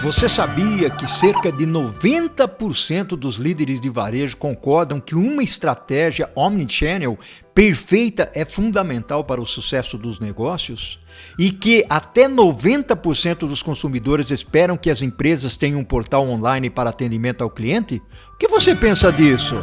Você sabia que cerca de 90% dos líderes de varejo concordam que uma estratégia omnichannel perfeita é fundamental para o sucesso dos negócios? E que até 90% dos consumidores esperam que as empresas tenham um portal online para atendimento ao cliente? O que você pensa disso?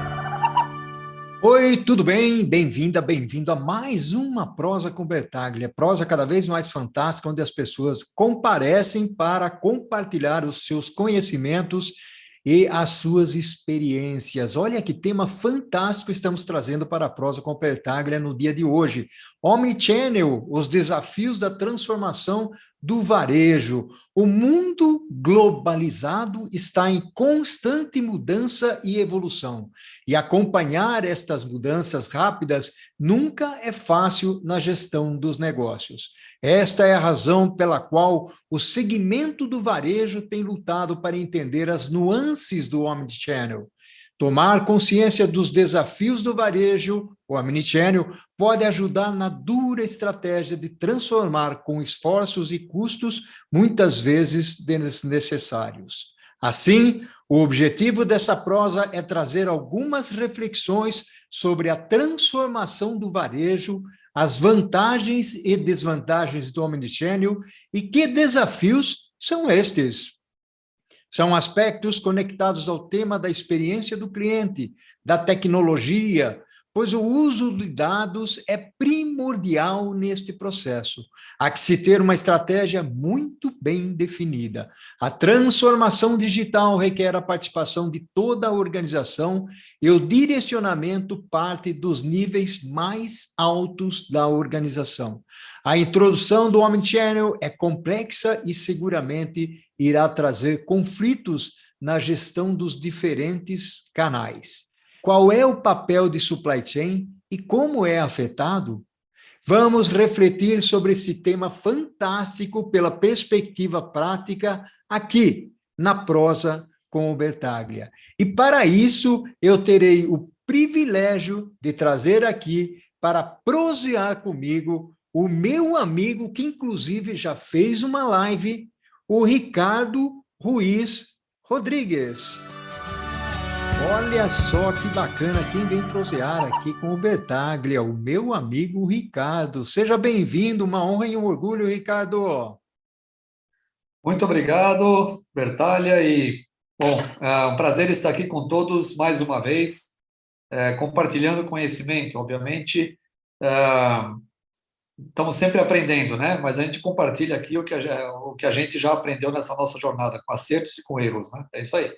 Oi, tudo bem? Bem-vinda, bem-vindo a mais uma Prosa com Bertaglia. Prosa cada vez mais fantástica, onde as pessoas comparecem para compartilhar os seus conhecimentos e as suas experiências. Olha que tema fantástico estamos trazendo para a Prosa com Bertaglia no dia de hoje. Omnichannel, os desafios da transformação do varejo. O mundo globalizado está em constante mudança e evolução. E acompanhar estas mudanças rápidas nunca é fácil na gestão dos negócios. Esta é a razão pela qual o segmento do varejo tem lutado para entender as nuances do omnichannel. Tomar consciência dos desafios do varejo, o omnichannel, pode ajudar na dura estratégia de transformar com esforços e custos, muitas vezes desnecessários. Assim, o objetivo dessa prosa é trazer algumas reflexões sobre a transformação do varejo, as vantagens e desvantagens do omnichannel e que desafios são estes. São aspectos conectados ao tema da experiência do cliente, da tecnologia, pois o uso de dados é primordial neste processo. Há que se ter uma estratégia muito bem definida. A transformação digital requer a participação de toda a organização e o direcionamento parte dos níveis mais altos da organização. A introdução do Omnichannel é complexa e seguramente irá trazer conflitos na gestão dos diferentes canais. Qual é o papel de supply chain e como é afetado? Vamos refletir sobre esse tema fantástico pela perspectiva prática aqui na Prosa com o Bertaglia. E para isso, eu terei o privilégio de trazer aqui para prosear comigo o meu amigo, que inclusive já fez uma live, o Ricardo Ruiz Rodrigues. Olha só que bacana quem vem prosear aqui com o Bertaglia, o meu amigo Ricardo. Seja bem-vindo, uma honra e um orgulho, Ricardo. Muito obrigado, Bertaglia, bom, é um prazer estar aqui com todos mais uma vez, compartilhando conhecimento, obviamente, é, estamos sempre aprendendo, né? Mas a gente compartilha aqui o que a gente já aprendeu nessa nossa jornada, com acertos e com erros, né? É isso aí.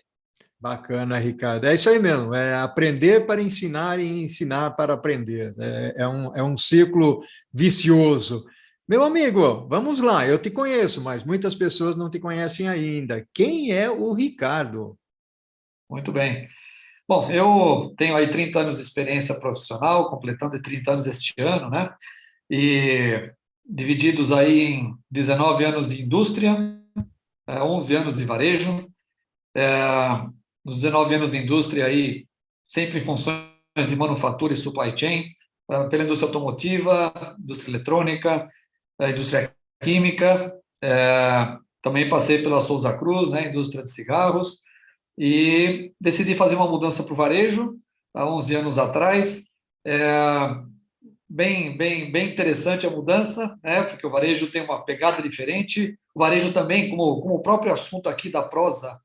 Bacana, Ricardo. É isso aí mesmo, é aprender para ensinar e ensinar para aprender. É um ciclo vicioso. Meu amigo, vamos lá, eu te conheço, mas muitas pessoas não te conhecem ainda. Quem é o Ricardo? Muito bem. Bom, eu tenho aí 30 anos de experiência profissional, completando 30 anos este ano, né? E divididos aí em 19 anos de indústria, 11 anos de varejo. Nos 19 anos de indústria, aí, sempre em funções de manufatura e supply chain, pela indústria automotiva, indústria eletrônica, indústria química. Também passei pela Souza Cruz, né, indústria de cigarros, e decidi fazer uma mudança para o varejo há 11 anos atrás. Bem interessante a mudança, né, porque o varejo tem uma pegada diferente. O varejo também, como o próprio assunto aqui da prosa,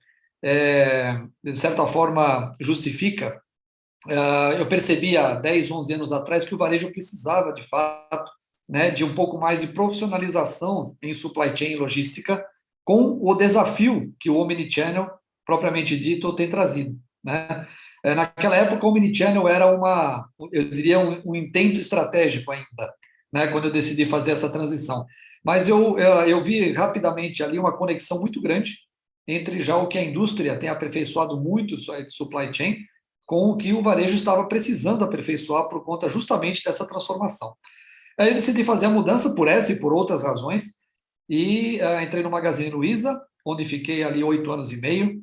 de certa forma, justifica. Eu percebi há 10, 11 anos atrás que o varejo precisava, de fato, né, de um pouco mais de profissionalização em supply chain e logística, com o desafio que o Omnichannel, propriamente dito, tem trazido, né? Naquela época, o Omnichannel era eu diria, um intento estratégico ainda, né, quando eu decidi fazer essa transição. Mas eu vi rapidamente ali uma conexão muito grande entre já o que a indústria tem aperfeiçoado muito de supply chain com o que o varejo estava precisando aperfeiçoar por conta justamente dessa transformação. Aí eu decidi fazer a mudança por essa e por outras razões e entrei no Magazine Luiza, onde fiquei ali 8 anos e meio.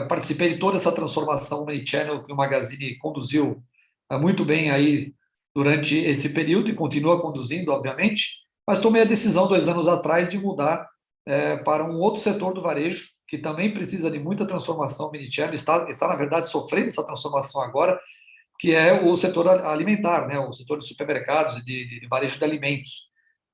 Participei de toda essa transformação no channel que o Magazine conduziu muito bem aí durante esse período e continua conduzindo, obviamente, mas tomei a decisão 2 anos atrás de mudar para um outro setor do varejo, que também precisa de muita transformação omnichannel, está na verdade sofrendo essa transformação agora, que é o setor alimentar, né? O setor de supermercados e de varejo de alimentos.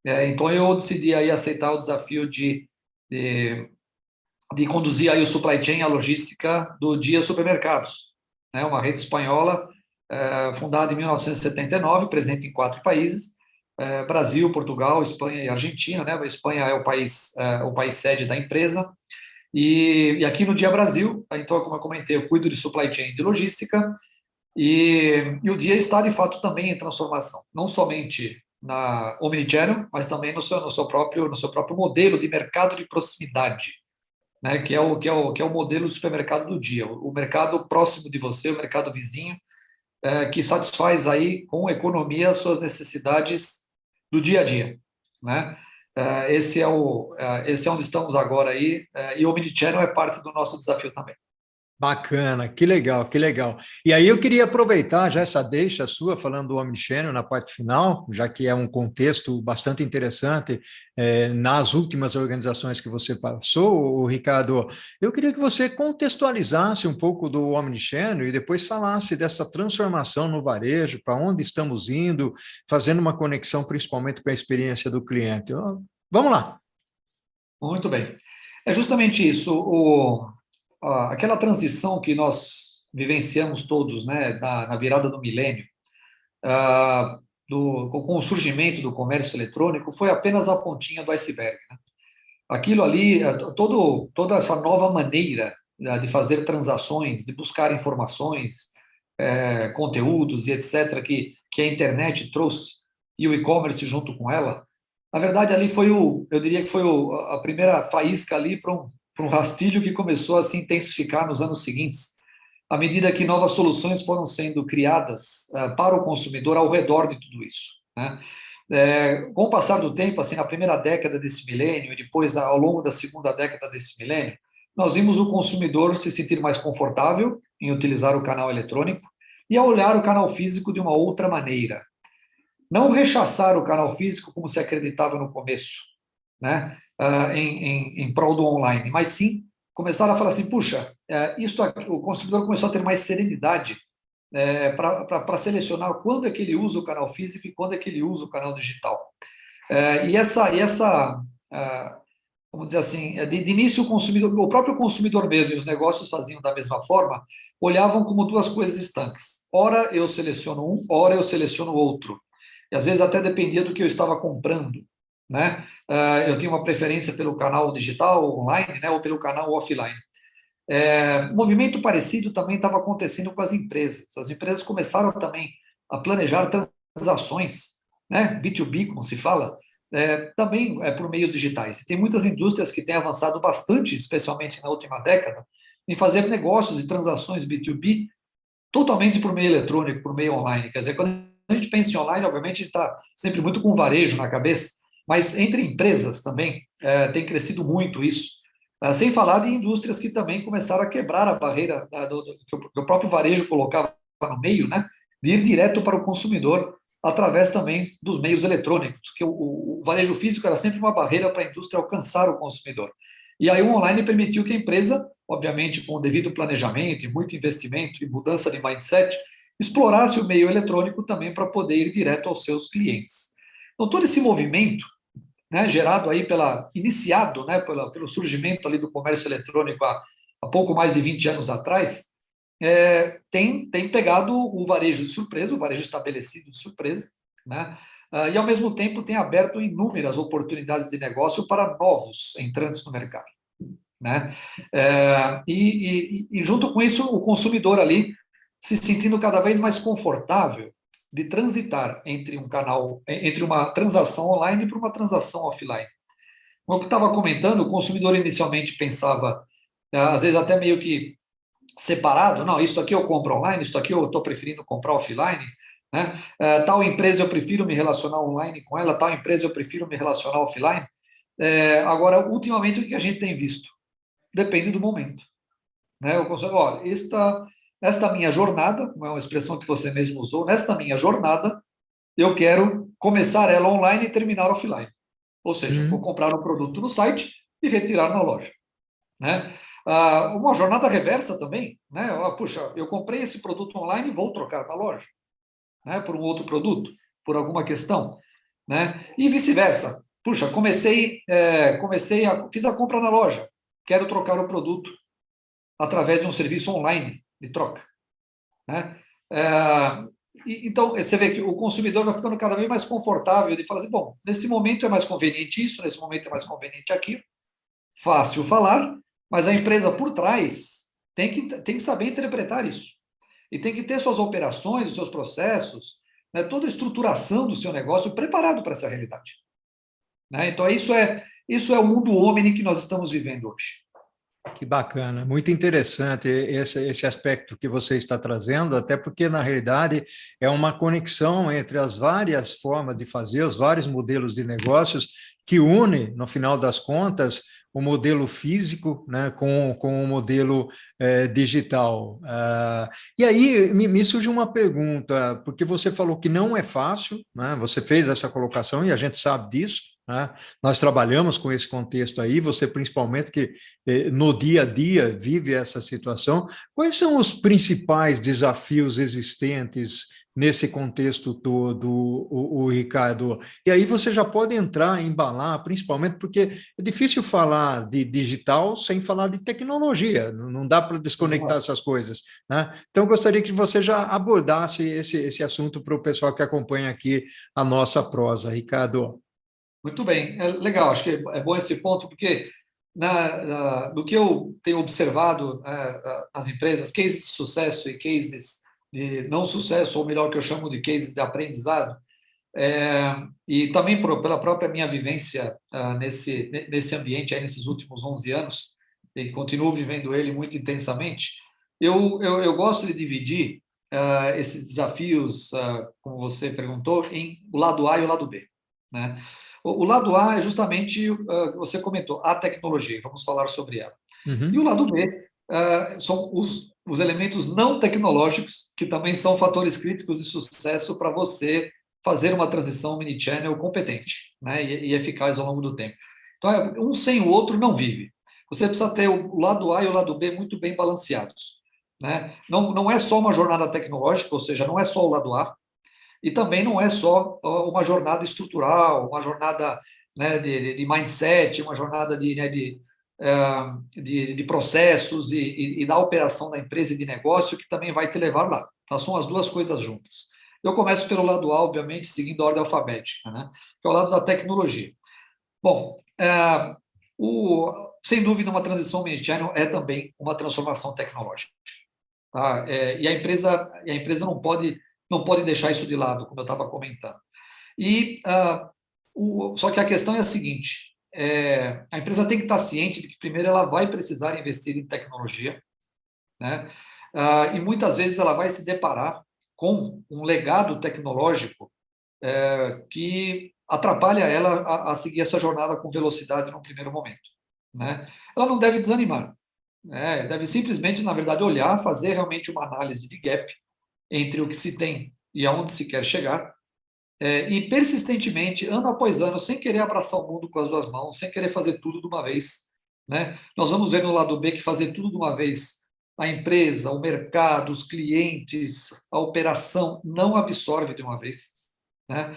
Então eu decidi aí aceitar o desafio de, de conduzir aí o supply chain, a logística do Dia Supermercados, né? Uma rede espanhola fundada em 1979, presente em 4 países: Brasil, Portugal, Espanha e Argentina, né? A Espanha é o país sede da empresa. E aqui no Dia Brasil, então, como eu comentei, eu cuido de supply chain e de logística, e o Dia está, de fato, também em transformação, não somente na omnichannel, mas também no seu próprio modelo de mercado de proximidade, né? Que é o modelo do supermercado do dia, o mercado próximo de você, o mercado vizinho, que satisfaz aí com economia as suas necessidades do dia a dia, né? Esse é onde estamos agora aí, e o omnichannel é parte do nosso desafio também. Bacana, que legal, que legal. E aí eu queria aproveitar já essa deixa sua, falando do Omnichannel na parte final, já que é um contexto bastante interessante nas últimas organizações que você passou, Ricardo. Eu queria que você contextualizasse um pouco do Omnichannel e depois falasse dessa transformação no varejo, para onde estamos indo, fazendo uma conexão principalmente com a experiência do cliente. Vamos lá. Muito bem. É justamente isso. Aquela transição que nós vivenciamos todos, né, na virada do milênio, ah, com o surgimento do comércio eletrônico, foi apenas a pontinha do iceberg, né? Aquilo ali, toda essa nova maneira, né, de fazer transações, de buscar informações, conteúdos e etc., que a internet trouxe, e o e-commerce junto com ela, na verdade, ali eu diria que foi a primeira faísca ali para um rastilho que começou a se intensificar nos anos seguintes, à medida que novas soluções foram sendo criadas para o consumidor ao redor de tudo isso, né? Com o passar do tempo, assim, na primeira década desse milênio e depois ao longo da segunda década desse milênio, nós vimos o consumidor se sentir mais confortável em utilizar o canal eletrônico e a olhar o canal físico de uma outra maneira. Não rechaçar o canal físico como se acreditava no começo, né? Em prol do online, mas sim começar a falar assim, puxa, o consumidor começou a ter mais serenidade para selecionar quando é que ele usa o canal físico e quando é que ele usa o canal digital. Vamos dizer assim, de início o próprio consumidor mesmo e os negócios faziam da mesma forma, olhavam como duas coisas estanques. Ora eu seleciono um, ora eu seleciono outro. E às vezes até dependia do que eu estava comprando, né? Eu tinha uma preferência pelo canal digital, online, né, ou pelo canal offline. Movimento parecido também estava acontecendo com as empresas. As empresas começaram também a planejar transações, né, B2B, como se fala, também por meios digitais. E tem muitas indústrias que têm avançado bastante, especialmente na última década, em fazer negócios e transações B2B totalmente por meio eletrônico, por meio online. Quer dizer, quando a gente pensa em online, obviamente, a gente está sempre muito com varejo na cabeça, mas entre empresas também tem crescido muito isso. Sem falar de indústrias que também começaram a quebrar a barreira que o próprio varejo colocava no meio, né, de ir direto para o consumidor através também dos meios eletrônicos, que o varejo físico era sempre uma barreira para a indústria alcançar o consumidor. E aí o online permitiu que a empresa, obviamente com o devido planejamento e muito investimento e mudança de mindset, explorasse o meio eletrônico também para poder ir direto aos seus clientes. Então, todo esse movimento, né, iniciado, né, pelo surgimento ali do comércio eletrônico há pouco mais de 20 anos atrás, tem pegado o varejo de surpresa, o varejo estabelecido de surpresa, né, e ao mesmo tempo tem aberto inúmeras oportunidades de negócio para novos entrantes no mercado, né? E junto com isso, o consumidor ali se sentindo cada vez mais confortável de transitar entre uma transação online para uma transação offline. Como eu estava comentando, o consumidor inicialmente pensava, às vezes até meio que separado, não, isso aqui eu compro online, isso aqui eu estou preferindo comprar offline, né? Tal empresa eu prefiro me relacionar online com ela, tal empresa eu prefiro me relacionar offline. Agora, ultimamente, o que a gente tem visto? Depende do momento, né? Eu consigo, olha, esta minha jornada, como é uma expressão que você mesmo usou, nesta minha jornada, eu quero começar ela online e terminar offline. Ou seja, vou comprar um produto no site e retirar na loja, né? Uma jornada reversa também, né? Puxa, eu comprei esse produto online e vou trocar na loja, né? Por um outro produto, por alguma questão, né? E vice-versa. Puxa, fiz a compra na loja, quero trocar o produto através de um serviço online de troca, né? Então, você vê que o consumidor vai ficando cada vez mais confortável de falar assim, bom, nesse momento é mais conveniente isso, nesse momento é mais conveniente aquilo. Fácil falar, mas a empresa por trás tem que saber interpretar isso. E tem que ter suas operações, os seus processos, né, toda a estruturação do seu negócio preparado para essa realidade. Né? Então, isso é o mundo omni que nós estamos vivendo hoje. Que bacana, muito interessante esse aspecto que você está trazendo, até porque, na realidade, é uma conexão entre as várias formas de fazer, os vários modelos de negócios, que une, no final das contas, o modelo físico, né, com o modelo digital. E aí me surge uma pergunta, porque você falou que não é fácil, né, você fez essa colocação e a gente sabe disso, né? Nós trabalhamos com esse contexto aí, você principalmente que no dia a dia vive essa situação. Quais são os principais desafios existentes nesse contexto todo, o Ricardo? E aí você já pode entrar, embalar, principalmente porque é difícil falar de digital sem falar de tecnologia, não dá para desconectar essas coisas, né? Então, eu gostaria que você já abordasse esse assunto para o pessoal que acompanha aqui a nossa prosa, Ricardo. Muito bem, legal, acho que é bom esse ponto, porque do que eu tenho observado nas empresas, cases de sucesso e cases de não sucesso, ou melhor, que eu chamo de cases de aprendizado, e também pela própria minha vivência nesse ambiente, aí, nesses últimos 11 anos, e continuo vivendo ele muito intensamente, eu gosto de dividir esses desafios, como você perguntou, em o lado A e o lado B, né? O lado A é justamente, você comentou, a tecnologia, vamos falar sobre ela. E o Uhum. lado B são os elementos não tecnológicos, que também são fatores críticos de sucesso para você fazer uma transição omnichannel competente, né, e eficaz ao longo do tempo. Então, um sem o outro não vive. Você precisa ter o lado A e o lado B muito bem balanceados. Né? Não é só uma jornada tecnológica, ou seja, não é só o lado A, e também não é só uma jornada estrutural, uma jornada, né, de mindset, uma jornada de processos e da operação da empresa e de negócio que também vai te levar lá. Então, são as duas coisas juntas. Eu começo pelo lado A, obviamente, seguindo a ordem alfabética, né, que é o lado da tecnologia. Bom, sem dúvida, uma transição omnichannel é também uma transformação tecnológica. Tá? E a empresa não pode deixar isso de lado, como eu estava comentando. Só que a questão é a seguinte: a empresa tem que estar ciente de que, primeiro, ela vai precisar investir em tecnologia, né? E muitas vezes ela vai se deparar com um legado tecnológico que atrapalha ela a seguir essa jornada com velocidade no primeiro momento, né? Ela não deve desanimar, né? Deve simplesmente, na verdade, olhar, fazer realmente uma análise de gap entre o que se tem e aonde se quer chegar, e persistentemente, ano após ano, sem querer abraçar o mundo com as duas mãos, sem querer fazer tudo de uma vez, né? Nós vamos ver no lado B que fazer tudo de uma vez, a empresa, o mercado, os clientes, a operação não absorve de uma vez, né?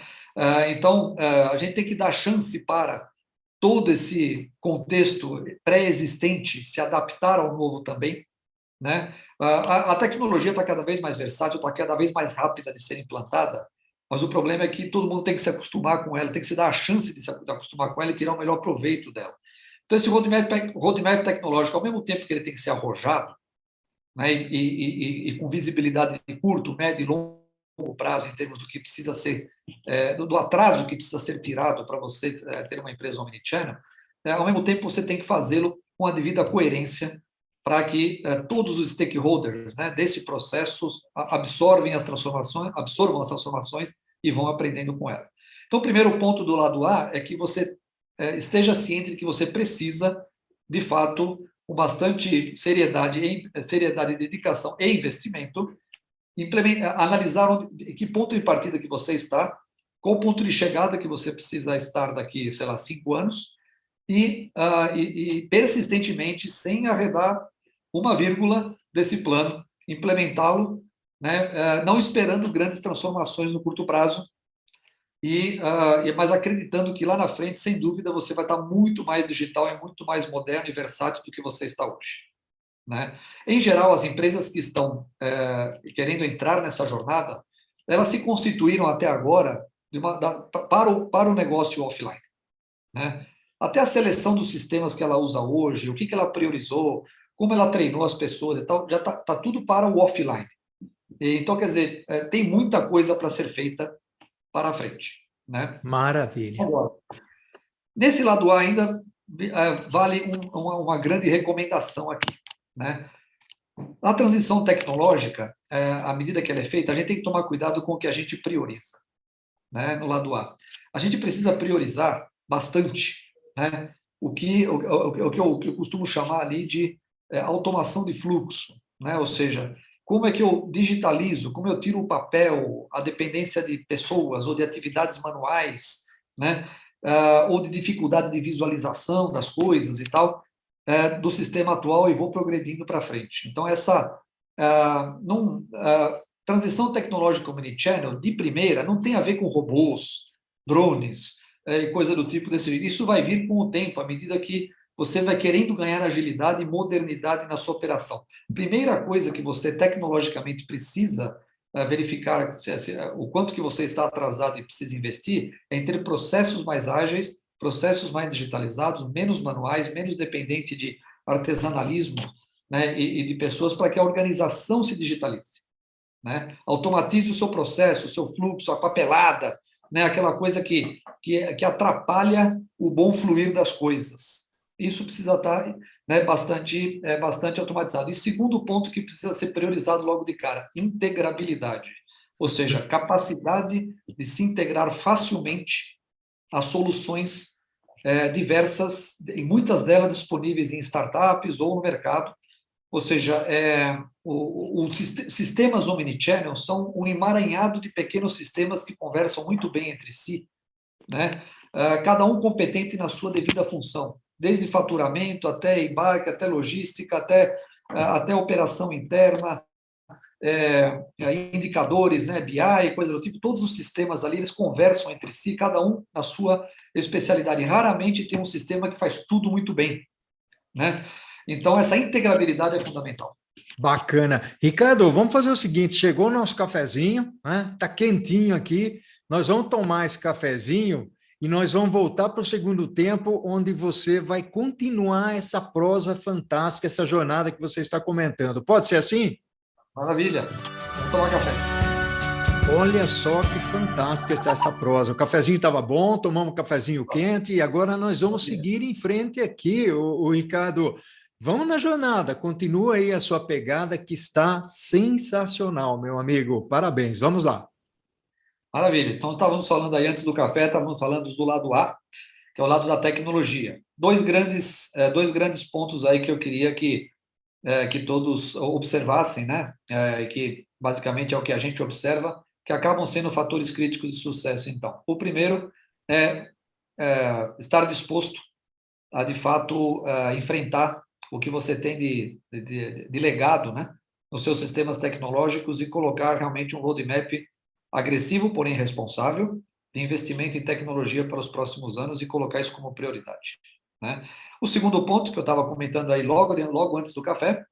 Então, a gente tem que dar chance para todo esse contexto pré-existente se adaptar ao novo também, né? A tecnologia está cada vez mais versátil, está cada vez mais rápida de ser implantada, mas o problema é que todo mundo tem que se acostumar com ela, tem que se dar a chance de se acostumar com ela e tirar o melhor proveito dela. Então, esse roadmap tecnológico, ao mesmo tempo que ele tem que ser arrojado, né, e com visibilidade de curto, médio e longo prazo, em termos do que precisa ser, do atraso que precisa ser tirado para você ter uma empresa omnichannel, ao mesmo tempo você tem que fazê-lo com a devida coerência para que todos os stakeholders, né, desse processo absorvam as transformações e vão aprendendo com ela. Então, o primeiro ponto do lado A é que você esteja ciente de que você precisa, de fato, com bastante seriedade, dedicação e investimento, analisar que ponto de partida que você está, qual o ponto de chegada que você precisa estar daqui, sei lá, 5 anos, e persistentemente, sem arredar uma vírgula desse plano, implementá-lo, né, não esperando grandes transformações no curto prazo, mas acreditando que lá na frente, sem dúvida, você vai estar muito mais digital e muito mais moderno e versátil do que você está hoje. Né? Em geral, as empresas que estão querendo entrar nessa jornada, elas se constituíram até agora para o negócio offline. Né? Até a seleção dos sistemas que ela usa hoje, o que ela priorizou, como ela treinou as pessoas e tal, já está tudo para o offline. Então, quer dizer, tem muita coisa para ser feita para a frente. Né? Maravilha. Agora, nesse lado A ainda vale uma grande recomendação aqui. Né? A transição tecnológica, à medida que ela é feita, a gente tem que tomar cuidado com o que a gente prioriza, né, no lado A. A gente precisa priorizar bastante, né, o que eu costumo chamar ali de automação de fluxo, né, ou seja, como é que eu digitalizo, como eu tiro o papel, a dependência de pessoas ou de atividades manuais, né, ou de dificuldade de visualização das coisas e tal, do sistema atual e vou progredindo para frente. Então, essa transição tecnológica omnichannel, de primeira, não tem a ver com robôs, drones, e coisa do tipo desse jeito. Isso vai vir com o tempo, à medida que você vai querendo ganhar agilidade e modernidade na sua operação. Primeira coisa que você tecnologicamente precisa verificar o quanto que você está atrasado e precisa investir é em ter processos mais ágeis, processos mais digitalizados, menos manuais, menos dependente de artesanalismo, né, e de pessoas para que a organização se digitalize. Né? Automatize o seu processo, o seu fluxo, a papelada, né, aquela coisa que atrapalha o bom fluir das coisas. Isso precisa estar, né, bastante automatizado. E segundo ponto que precisa ser priorizado logo de cara, integrabilidade. Ou seja, capacidade de se integrar facilmente a soluções diversas, e muitas delas disponíveis em startups ou no mercado. Ou seja, os sistemas omnichannel são um emaranhado de pequenos sistemas que conversam muito bem entre si, né? Cada um competente na sua devida função, desde faturamento até embarque, até logística, até operação interna, indicadores, né, BI, coisa do tipo, todos os sistemas ali, eles conversam entre si, cada um na sua especialidade. Raramente tem um sistema que faz tudo muito bem, né? Então, essa integrabilidade é fundamental. Bacana. Ricardo, vamos fazer o seguinte, chegou o nosso cafezinho, né? Tá quentinho aqui, nós vamos tomar esse cafezinho e nós vamos voltar para o segundo tempo, onde você vai continuar essa prosa fantástica, essa jornada que você está comentando. Pode ser assim? Maravilha. Vamos tomar café. Olha só que fantástica está essa prosa. O cafezinho estava bom, tomamos um cafezinho quente e agora nós vamos seguir em frente aqui, o Ricardo. Vamos na jornada, continua aí a sua pegada que está sensacional, meu amigo. Parabéns, vamos lá. Maravilha. Então, estávamos falando aí antes do café, estávamos falando do lado A, que é o lado da tecnologia. Dois grandes pontos aí que eu queria que todos observassem, né? Que basicamente é o que a gente observa, que acabam sendo fatores críticos de sucesso. Então, o primeiro é estar disposto a, de fato, enfrentar o que você tem de legado, né, nos seus sistemas tecnológicos e colocar realmente um roadmap agressivo, porém responsável, de investimento em tecnologia para os próximos anos e colocar isso como prioridade. Né? O segundo ponto que eu estava comentando aí logo antes do café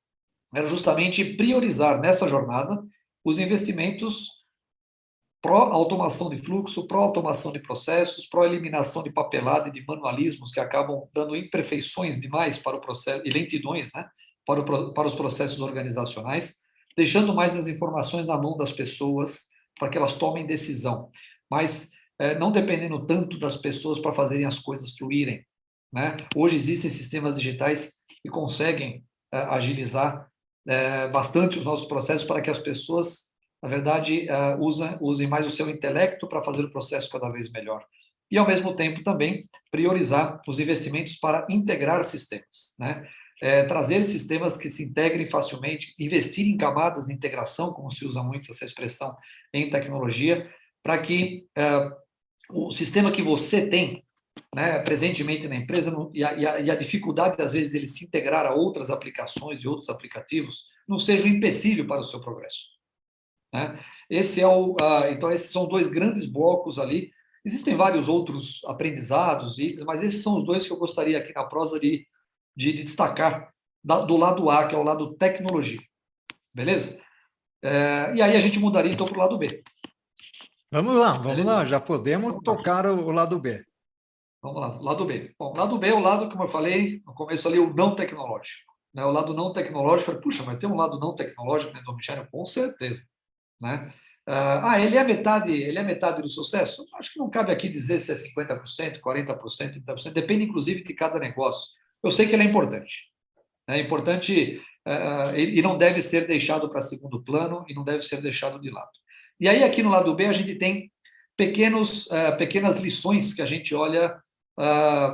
era justamente priorizar nessa jornada os investimentos pró-automação de fluxo, pró-automação de processos, pró-eliminação de papelada e de manualismos que acabam dando imperfeições demais para o processo, e lentidões, né, para os processos organizacionais, deixando mais as informações na mão das pessoas para que elas tomem decisão, mas não dependendo tanto das pessoas para fazerem as coisas fluírem. Né? Hoje existem sistemas digitais que conseguem agilizar bastante os nossos processos para que as pessoas, na verdade, usem mais o seu intelecto para fazer o processo cada vez melhor. E, ao mesmo tempo, também priorizar os investimentos para integrar sistemas, né? Trazer sistemas que se integrem facilmente, investir em camadas de integração, como se usa muito essa expressão em tecnologia, para que o sistema que você tem né, presentemente na empresa, e a dificuldade, às vezes, dele se integrar a outras aplicações e outros aplicativos, não seja um empecilho para o seu progresso. Né? Então, esses são dois grandes blocos ali. Existem vários outros aprendizados, mas esses são os dois que eu gostaria aqui na prosa de destacar do lado A, que é o lado tecnologia. Beleza? E aí a gente mudaria, então, para o lado B. Vamos lá, Beleza? já podemos tocar o lado B. Vamos lá, lado B. Bom, lado B é o lado, como eu falei no começo ali, o não tecnológico. Né? O lado não tecnológico, eu falei, puxa, mas tem um lado não tecnológico dentro do Omnichannel? Com certeza. Né? Ele é metade do sucesso? Acho que não cabe aqui dizer se é 50%, 40%, 30%, depende inclusive de cada negócio. Eu sei que ele é importante. É importante e não deve ser deixado para segundo plano e não deve ser deixado de lado. E aí, aqui no lado B, a gente tem pequenas lições que a gente olha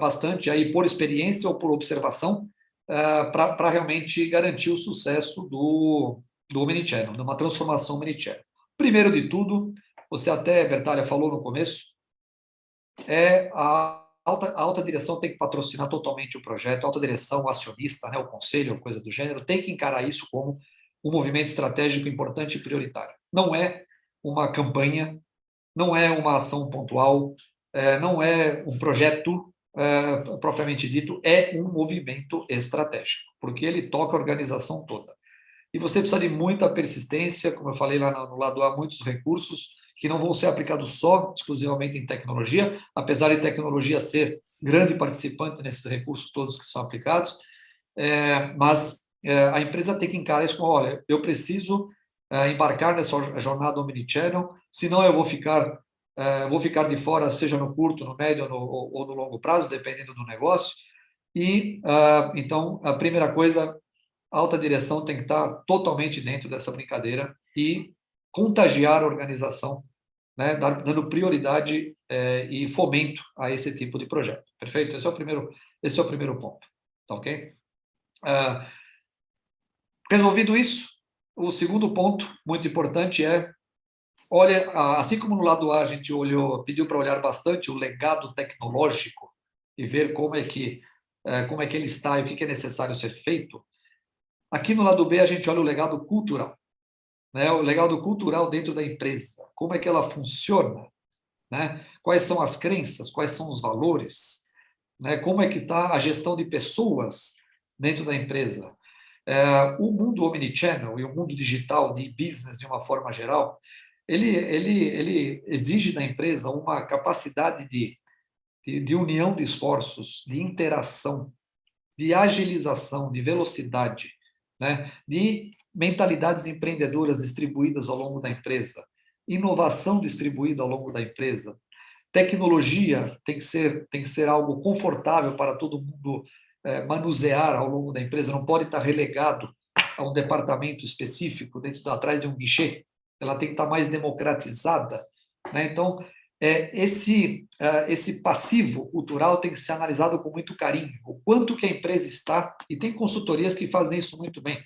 bastante aí por experiência ou por observação para realmente garantir o sucesso do Omnichannel, de uma transformação Omnichannel. Primeiro de tudo, você até, Bertalha, falou no começo, a alta direção tem que patrocinar totalmente o projeto, a alta direção, o acionista, né, o conselho, coisa do gênero, tem que encarar isso como um movimento estratégico importante e prioritário. Não é uma campanha, não é uma ação pontual, não é um projeto propriamente dito, é um movimento estratégico, porque ele toca a organização toda. E você precisa de muita persistência, como eu falei lá no lado A, muitos recursos que não vão ser aplicados só, exclusivamente em tecnologia, apesar de tecnologia ser grande participante nesses recursos todos que são aplicados, mas a empresa tem que encarar isso como, olha, eu preciso embarcar nessa jornada omnichannel, senão eu vou ficar de fora, seja no curto, no médio ou no longo prazo, dependendo do negócio. E, então, a primeira coisa, a alta direção tem que estar totalmente dentro dessa brincadeira e contagiar a organização, né, dando prioridade e fomento a esse tipo de projeto. Perfeito? Esse é o primeiro ponto. Tá ok? Resolvido isso, o segundo ponto, muito importante, olha, assim como no lado A a gente pediu para olhar bastante o legado tecnológico e ver como é que ele está e o que é necessário ser feito, aqui no lado B a gente olha o legado cultural, né? O legado cultural dentro da empresa, como é que ela funciona, né? Quais são as crenças, quais são os valores, né? Como é que está a gestão de pessoas dentro da empresa. O mundo omnichannel e o mundo digital de business de uma forma geral, ele exige da empresa uma capacidade de união de esforços, de interação, de agilização, de velocidade, né? De mentalidades empreendedoras distribuídas ao longo da empresa, inovação distribuída ao longo da empresa, tecnologia tem que ser algo confortável para todo mundo manusear ao longo da empresa, não pode estar relegado a um departamento específico atrás de um guichê, ela tem que estar mais democratizada, né? Então, esse passivo cultural tem que ser analisado com muito carinho, o quanto que a empresa está, e tem consultorias que fazem isso muito bem,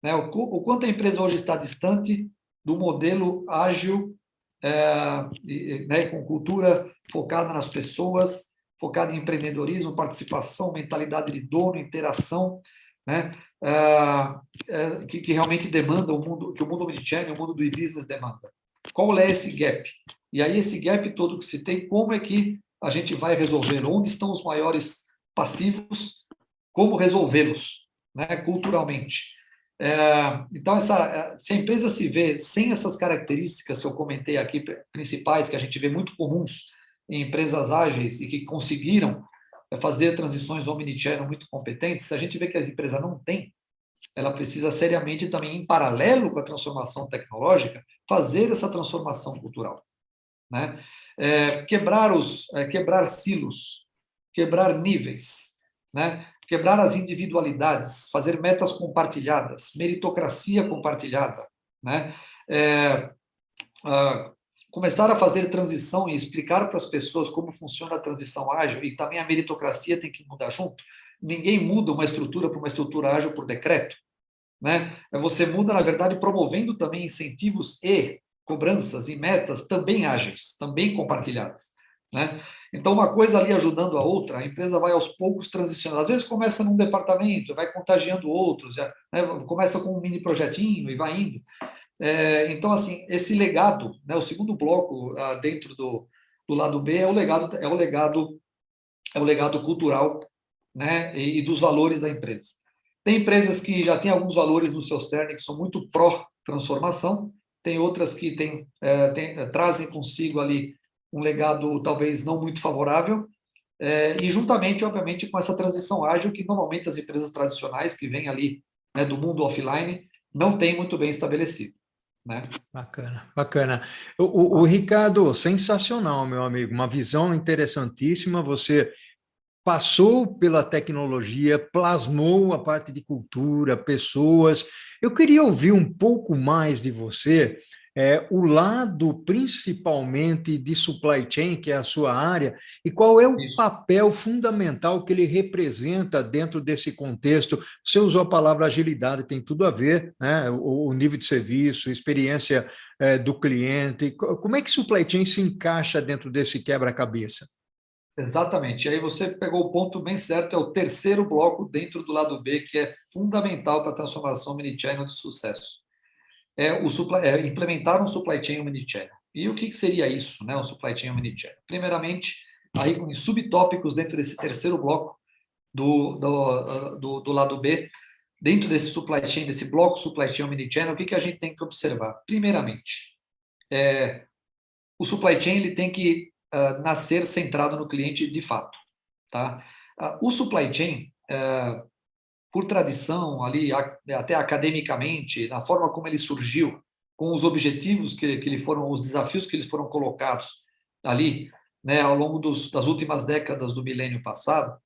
né? O quanto a empresa hoje está distante do modelo ágil, né, com cultura focada nas pessoas, focada em empreendedorismo, participação, mentalidade de dono, interação, né, que realmente demanda que o mundo omnichannel, o mundo do e-business demanda. Qual é esse gap? E aí esse gap todo que se tem, como é que a gente vai resolver? Onde estão os maiores passivos? Como resolvê-los, né, culturalmente? Então, se a empresa se vê sem essas características que eu comentei aqui, principais, que a gente vê muito comuns em empresas ágeis e que conseguiram fazer transições omnichannel muito competentes, se a gente vê que a empresa não tem, ela precisa seriamente também, em paralelo com a transformação tecnológica, fazer essa transformação cultural, né? Quebrar silos, quebrar níveis, né? Quebrar as individualidades, fazer metas compartilhadas, meritocracia compartilhada, né? Começar a fazer transição e explicar para as pessoas como funciona a transição ágil, e também a meritocracia tem que mudar junto. Ninguém muda uma estrutura para uma estrutura ágil por decreto, né? Você muda, na verdade, promovendo também incentivos e cobranças e metas também ágeis, também compartilhadas. né? Então, uma coisa ali ajudando a outra, a empresa vai aos poucos transicionando. Às vezes começa num departamento, vai contagiando outros, né? Começa com um mini projetinho e vai indo. Então, assim, esse legado, né? O segundo bloco dentro do lado B é o legado cultural, né? E dos valores da empresa. Tem empresas que já têm alguns valores no seu cerne que são muito pró-transformação, tem outras que trazem consigo ali um legado talvez não muito favorável, e juntamente, obviamente, com essa transição ágil que normalmente as empresas tradicionais que vêm ali, né, do mundo offline não têm muito bem estabelecido, né? Bacana, bacana. O Ricardo, sensacional, meu amigo, uma visão interessantíssima. Você passou pela tecnologia, plasmou a parte de cultura, pessoas. Eu queria ouvir um pouco mais de você, o lado principalmente de supply chain, que é a sua área, e qual é o Isso. papel fundamental que ele representa dentro desse contexto. Você usou a palavra agilidade, tem tudo a ver, né? O nível de serviço, experiência, do cliente. Como é que supply chain se encaixa dentro desse quebra-cabeça? Exatamente. E aí você pegou o ponto bem certo, é o terceiro bloco dentro do lado B, que é fundamental para a transformação omnichannel de sucesso. Implementar um supply chain omnichannel. E o que seria isso, né, um supply chain omnichannel? Primeiramente, aí com subtópicos dentro desse terceiro bloco do lado B, dentro desse supply chain, desse bloco supply chain omnichannel, o que a gente tem que observar? Primeiramente, o supply chain ele tem que nascer centrado no cliente de fato, tá? O supply chain, por tradição ali, até academicamente, na forma como ele surgiu, com os objetivos os desafios que eles foram colocados ali, né, ao longo das últimas décadas do milênio passado,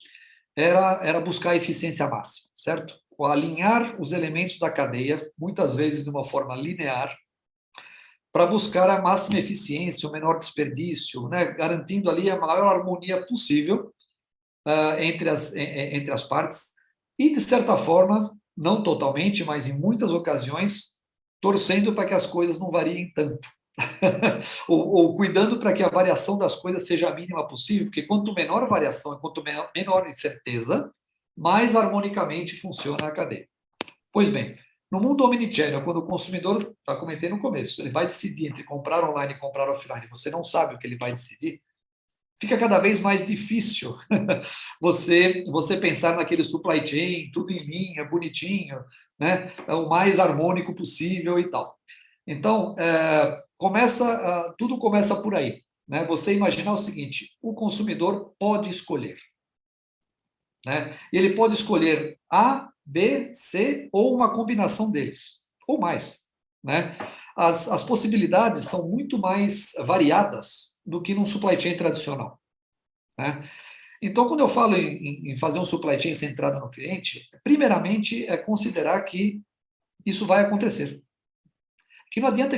era buscar a eficiência máxima, certo? Ou alinhar os elementos da cadeia, muitas vezes de uma forma linear, para buscar a máxima eficiência, o menor desperdício, né? Garantindo ali a maior harmonia possível entre as partes e, de certa forma, não totalmente, mas em muitas ocasiões, torcendo para que as coisas não variem tanto. ou cuidando para que a variação das coisas seja a mínima possível, porque quanto menor a variação e quanto menor incerteza, mais harmonicamente funciona a cadeia. Pois bem, no mundo omnichannel, quando o consumidor, já comentei no começo, ele vai decidir entre comprar online e comprar offline, você não sabe o que ele vai decidir, fica cada vez mais difícil você pensar naquele supply chain, tudo em linha, bonitinho, né? O mais harmônico possível e tal. Então, tudo começa por aí, né? Você imaginar o seguinte: o consumidor pode escolher, né? Ele pode escolher A, B, C ou uma combinação deles, ou mais, né? As possibilidades são muito mais variadas do que num supply chain tradicional, né? Então, quando eu falo em fazer um supply chain centrado no cliente, primeiramente é considerar que isso vai acontecer. Que não adianta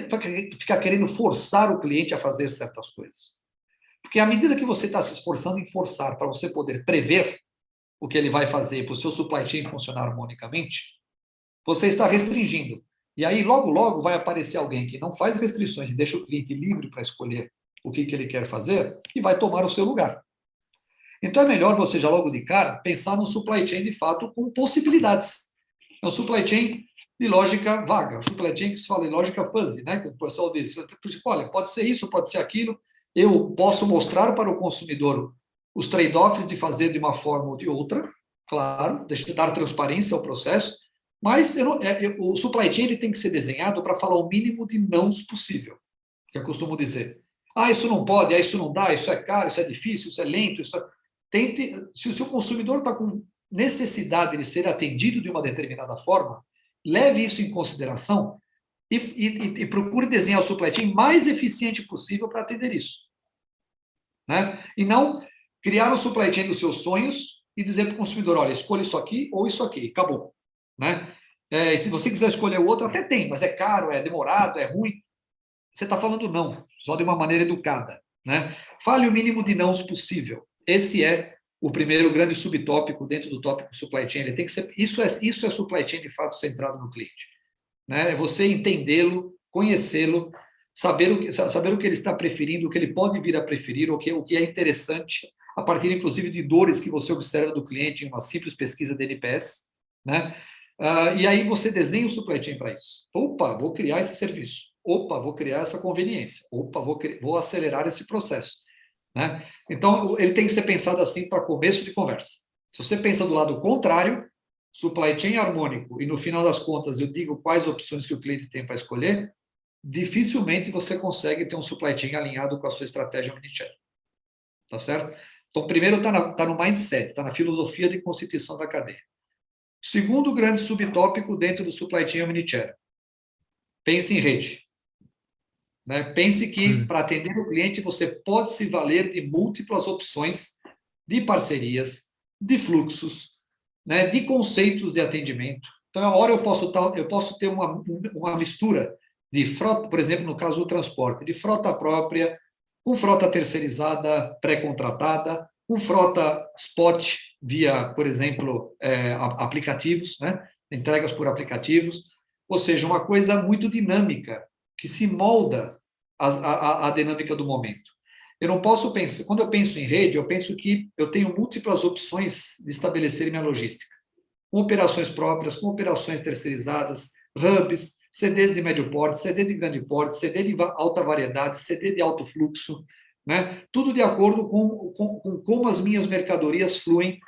ficar querendo forçar o cliente a fazer certas coisas. Porque à medida que você está se esforçando em forçar para você poder prever o que ele vai fazer para o seu supply chain funcionar harmonicamente, você está restringindo. E aí, logo, logo, vai aparecer alguém que não faz restrições e deixa o cliente livre para escolher o que ele quer fazer e vai tomar o seu lugar. Então, é melhor você já logo de cara pensar no supply chain de fato com possibilidades. É um supply chain de lógica vaga, um supply chain que se fala em lógica fuzzy, né? Que o pessoal diz, olha, pode ser isso, pode ser aquilo, eu posso mostrar para o consumidor os trade-offs de fazer de uma forma ou de outra, claro, deixa dar transparência ao processo, mas o supply chain ele tem que ser desenhado para falar o mínimo de nãos possível, que eu costumo dizer. Ah, isso não pode, isso não dá, isso é caro, isso é difícil, isso é lento, se o seu consumidor está com necessidade de ser atendido de uma determinada forma, leve isso em consideração e procure desenhar o supply chain mais eficiente possível para atender isso, né? E não criar o supply chain dos seus sonhos e dizer para o consumidor, olha, escolha isso aqui ou isso aqui, acabou, né? E se você quiser escolher o outro, até tem, mas é caro, é demorado, é ruim. Você está falando não, só de uma maneira educada, né? Fale o mínimo de nãos possível. Esse é o primeiro grande subtópico dentro do tópico supply chain. Ele tem que ser, isso é supply chain de fato centrado no cliente, né? É você entendê-lo, conhecê-lo, saber o que ele está preferindo, o que ele pode vir a preferir, o que é interessante, a partir, inclusive, de dores que você observa do cliente em uma simples pesquisa de NPS, né? E aí você desenha o supply chain para isso. Opa, vou criar esse serviço. Opa, vou criar essa conveniência. Opa, vou acelerar esse processo, né? Então, ele tem que ser pensado assim para começo de conversa. Se você pensa do lado contrário, supply chain harmônico, e no final das contas eu digo quais opções que o cliente tem para escolher, dificilmente você consegue ter um supply chain alinhado com a sua estratégia omnichannel. Tá certo? Então, primeiro está no mindset, está na filosofia de constituição da cadeia. Segundo grande subtópico dentro do supply chain omnichannel. Pense em rede. Né? Pense que, para atender o cliente, você pode se valer de múltiplas opções de parcerias, de fluxos, né? De conceitos de atendimento. Então, a hora eu posso ter uma mistura de frota, por exemplo, no caso do transporte, de frota própria, com frota terceirizada, pré-contratada, com frota spot via, por exemplo, aplicativos, né? Entregas por aplicativos, ou seja, uma coisa muito dinâmica, que se molda a dinâmica do momento. Eu não posso pensar, quando eu penso em rede, eu penso que eu tenho múltiplas opções de estabelecer minha logística, com operações próprias, com operações terceirizadas, hubs, CDs de médio porte, CD de grande porte, CD de alta variedade, CD de alto fluxo, né? Tudo de acordo com como as minhas mercadorias fluem,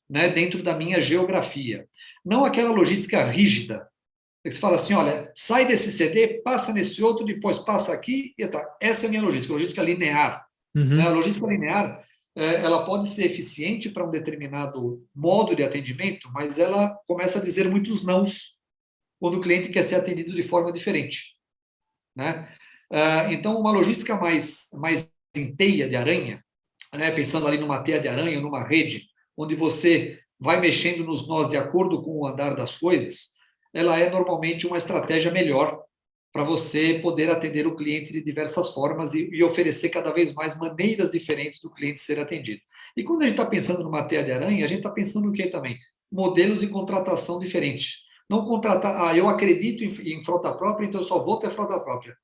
né, dentro da minha geografia. Não aquela logística rígida, que você fala assim, olha, sai desse CD, passa nesse outro, depois passa aqui, e tá. Essa é a minha logística linear. Né? A logística linear, ela pode ser eficiente para um determinado modo de atendimento, mas ela começa a dizer muitos nãos quando o cliente quer ser atendido de forma diferente, né? Então, uma logística mais em teia de aranha, né? Pensando ali numa teia de aranha, numa rede, onde você vai mexendo nos nós de acordo com o andar das coisas, ela é normalmente uma estratégia melhor para você poder atender o cliente de diversas formas e oferecer cada vez mais maneiras diferentes do cliente ser atendido. E quando a gente está pensando numa teia de aranha, a gente está pensando no quê também? Modelos de contratação diferentes. Não contratar, eu acredito em frota própria, então eu só vou ter frota própria.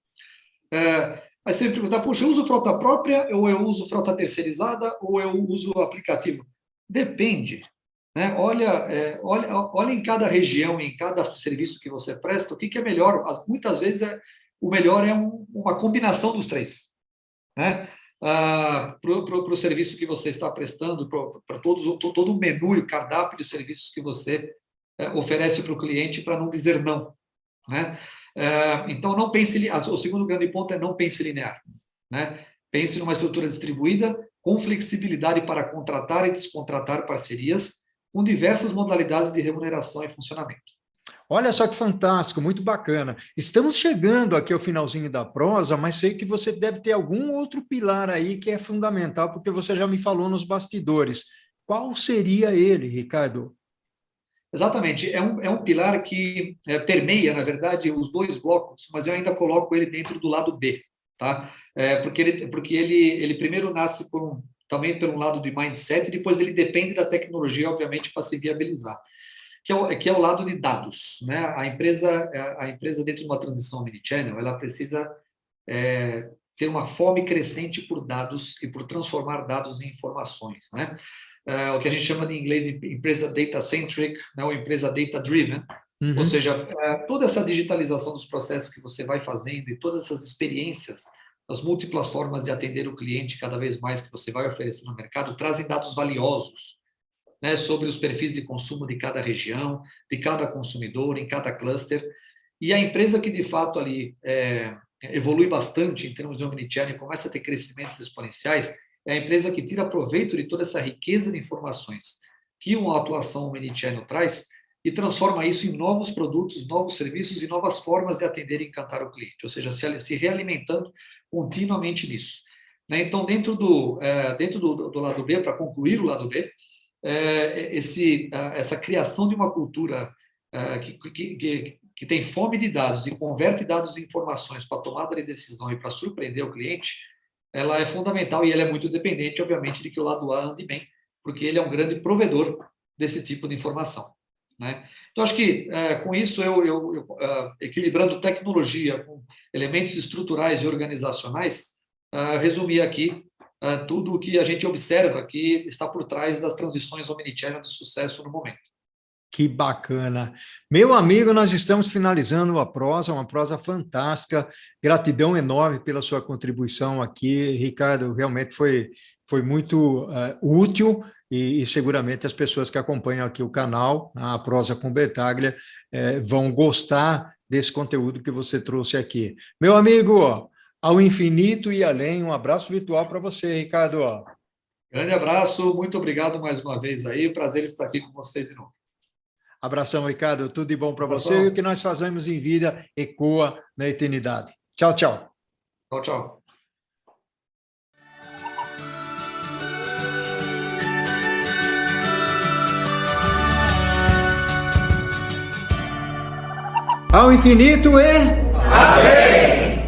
Aí você me pergunta, puxa, eu uso frota própria, ou eu uso frota terceirizada, ou eu uso aplicativo? Depende. Né? Olha em cada região, em cada serviço que você presta, o que é melhor. Muitas vezes o melhor é uma combinação dos três. Né? Para o serviço que você está prestando, para todo o menu e o cardápio de serviços que você oferece para o cliente, para não dizer não. Né? Então, não pense. O segundo grande ponto é não pense linear. Né? Pense numa estrutura distribuída, com flexibilidade para contratar e descontratar parcerias, com diversas modalidades de remuneração e funcionamento. Olha só que fantástico, muito bacana. Estamos chegando aqui ao finalzinho da prosa, mas sei que você deve ter algum outro pilar aí que é fundamental, porque você já me falou nos bastidores. Qual seria ele, Ricardo? Exatamente, é um pilar que permeia, na verdade, os dois blocos, mas eu ainda coloco ele dentro do lado B, tá? Porque ele primeiro nasce também por um lado de mindset, e depois ele depende da tecnologia, obviamente, para se viabilizar, que é o lado de dados, né? A empresa dentro de uma transição omnichannel, ela precisa ter uma fome crescente por dados e por transformar dados em informações, né? O que a gente chama de inglês de empresa data-centric, né, ou empresa data-driven, ou seja, toda essa digitalização dos processos que você vai fazendo e todas essas experiências, as múltiplas formas de atender o cliente cada vez mais que você vai oferecer no mercado, trazem dados valiosos, né, sobre os perfis de consumo de cada região, de cada consumidor, em cada cluster, e a empresa que de fato ali evolui bastante em termos de omnichannel e começa a ter crescimentos exponenciais, é a empresa que tira proveito de toda essa riqueza de informações que uma atuação omnichannel traz e transforma isso em novos produtos, novos serviços e novas formas de atender e encantar o cliente, ou seja, se realimentando continuamente nisso. Né? Então, dentro do lado B, para concluir o lado B, essa criação de uma cultura que tem fome de dados e converte dados em informações para tomada de decisão e para surpreender o cliente, ela é fundamental e ela é muito dependente, obviamente, de que o lado A ande bem, porque ele é um grande provedor desse tipo de informação. Né? Então, acho que com isso, equilibrando tecnologia elementos estruturais e organizacionais, resumir aqui tudo o que a gente observa que está por trás das transições omnichannel de sucesso no momento. Que bacana. Meu amigo, nós estamos finalizando a prosa, uma prosa fantástica. Gratidão enorme pela sua contribuição aqui, Ricardo. Realmente foi muito útil e seguramente as pessoas que acompanham aqui o canal, a Prosa com Bertaglia, vão gostar desse conteúdo que você trouxe aqui. Meu amigo, ao infinito e além, um abraço virtual para você, Ricardo. Grande abraço, muito obrigado mais uma vez aí. Prazer estar aqui com vocês de novo. Abração, Ricardo. Tudo de bom para você. E o que nós fazemos em vida ecoa na eternidade. Tchau, tchau. Tchau, tchau. Ao infinito e... Amém!